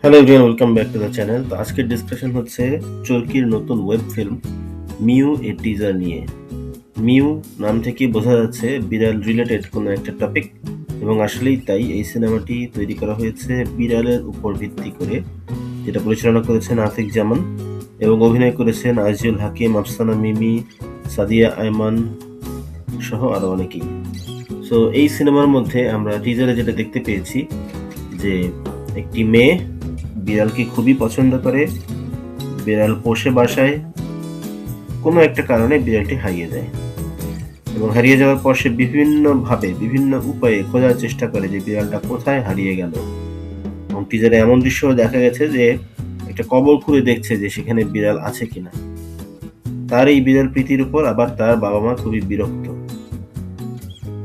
Hello everyone, welcome back to the channel. তো আজকের discussion হচ্ছে চরকির নতুন ওয়েব ফিল্ম মিউ এর টিজার নিয়ে। মিউ নাম থেকে বোঝা যাচ্ছে বিড়াল রিলেটেড কোনো একটা টপিক, এবং আসলেই তাই। এই সিনেমাটি তৈরি করা হয়েছে বিড়ালের উপর ভিত্তি করে, যেটা পরিচালনা করেছেন আতিক জামান এবং অভিনয় করেছেন আজিজুল হাকিম, আফসানা মিমি, সাদিয়া আয়মান সহ আরো অনেকেই। সো এই সিনেমার মধ্যে আমরা টিজারে যেটা দেখতে পেয়েছি যে একটি মেয়ে বিড়ালকে খুবই পছন্দ করে, বিড়াল পোষে বাসায়। কোনো একটা কারণে বিড়ালটি হারিয়ে যায় এবং হারিয়ে যাওয়ার পর সে বিভিন্নভাবে বিভিন্ন উপায়ে খোঁজার চেষ্টা করে যে বিড়ালটা কোথায় হারিয়ে গেল। এবং টিজারে এমন দৃশ্য দেখা গেছে যে একটা কবর খুঁড়ে দেখছে যে সেখানে বিড়াল আছে কিনা। তার এই বিড়াল প্রীতির উপর আবার তার বাবা মা খুবই বিরক্ত।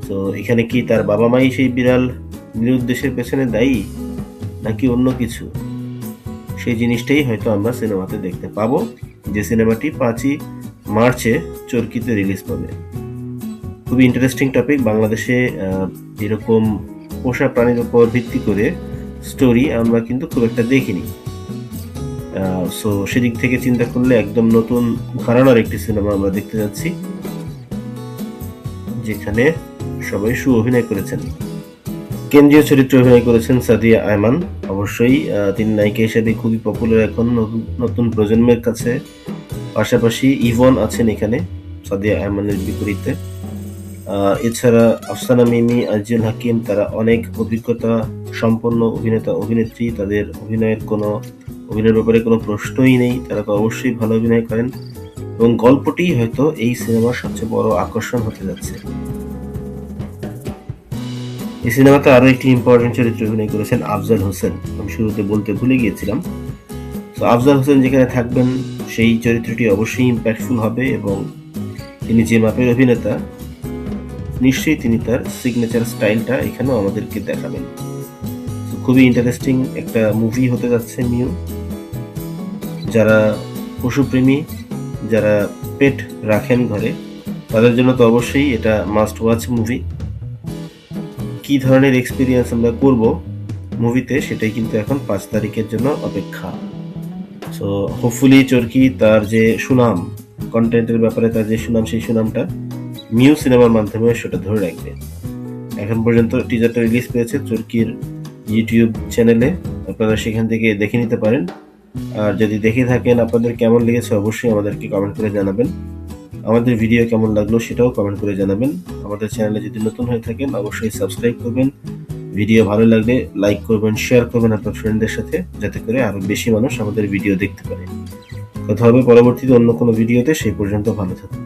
তো এখানে কি তার বাবা মাই সেই বিড়াল নিরুদ্দেশের পেছনে দায়ী নাকি অন্য কিছু, সেই জিনিসটাই হয়তো আমরা সিনেমাতে দেখতে পাবো, যে সিনেমাটি 5ই মার্চে চরকিতে রিলিজ পাবে। খুবই ইন্টারেস্টিং টপিক। বাংলাদেশে এরকম পোষা প্রাণীর উপর ভিত্তি করে স্টোরি আমরা কিন্তু খুব একটা দেখিনি। সো সেদিক থেকে চিন্তা করলে একদম নতুন ঘরানার একটি সিনেমা আমরা দেখতে যাচ্ছি, যেখানে সবাই অভিনয় করেছেন। কেন্দ্রীয় চরিত্রে অভিনয় করেছেন সাদিয়া আয়মান। অবশ্যই তিনি নায়িকা হিসেবে খুবই পপুলার এখন নতুন প্রজন্মের কাছে। পাশাপাশি ইভন আছেন এখানে সাদিয়া আয়মানের বিপরীতে। এছাড়া আফসানা মিমি, আজিজুল হাকিম, তারা অনেক অভিজ্ঞতা সম্পন্ন অভিনেতা অভিনেত্রী। তাদের অভিনয়ের ব্যাপারে কোনো প্রশ্নই নেই, তারা তো অবশ্যই ভালো অভিনয় করেন এবং গল্পটি হয়তো এই সিনেমার সবচেয়ে বড় আকর্ষণ হতে যাচ্ছে। এই সিনেমাতে আরো একটি ইম্পর্টেন্ট চরিত্রে অভিনয় করেছেন আফজাল হোসেন। আমি শুরুতে বলতে ভুলে গিয়েছিলাম। তো আফজাল হোসেন যেখানে থাকবেন সেই চরিত্রটি অবশ্যই ইম্প্যাক্টফুল হবে, এবং তিনি যে মাপের অভিনেতা, নিশ্চয়ই তিনি তার সিগনেচার স্টাইলটা এখানেও আমাদেরকে দেখাবেন। তো খুবই ইন্টারেস্টিং একটা মুভি হতে যাচ্ছে মিউ। যারা পশুপ্রেমী, যারা পেট রাখেন ঘরে, তাদের জন্য তো অবশ্যই এটা মাস্ট ওয়াচ মুভি। কি ধরনের এক্সপিরিয়েন্স আমরা করব মুভিতে, সেটাই কিন্তু এখন 5 তারিখের জন্য অপেক্ষা। সো হোপফুলি চরকি তার যে সুনাম, কন্টেন্টের ব্যাপারে তার যে সুনাম, সেই সুনামটা মিউ সিনেমার মাধ্যমে সেটা ধরে রাখবে। এখন পর্যন্ত টিজারটা রিলিজ পেয়েছে চরকির ইউটিউব চ্যানেলে, আপনারা সেখান থেকে দেখে নিতে পারেন। আর যদি দেখে থাকেন, আপনাদের কেমন লেগেছে অবশ্যই আমাদেরকে কমেন্ট করে জানাবেন। আমাদের ভিডিও কেমন লাগলো সেটাও কমেন্ট করে জানাবেন। আমাদের চ্যানেলে যদি নতুন হয়ে থাকেন অবশ্যই সাবস্ক্রাইব করবেন। ভিডিও ভালো লাগলে লাইক করবেন, শেয়ার করবেন আপনার ফ্রেন্ডদের সাথে, যাতে করে আরো বেশি মানুষ আমাদের ভিডিও দেখতে পারে। কথা হবে পরবর্তীতে অন্য কোনো ভিডিওতে। সেই পর্যন্ত ভালো থাকুন।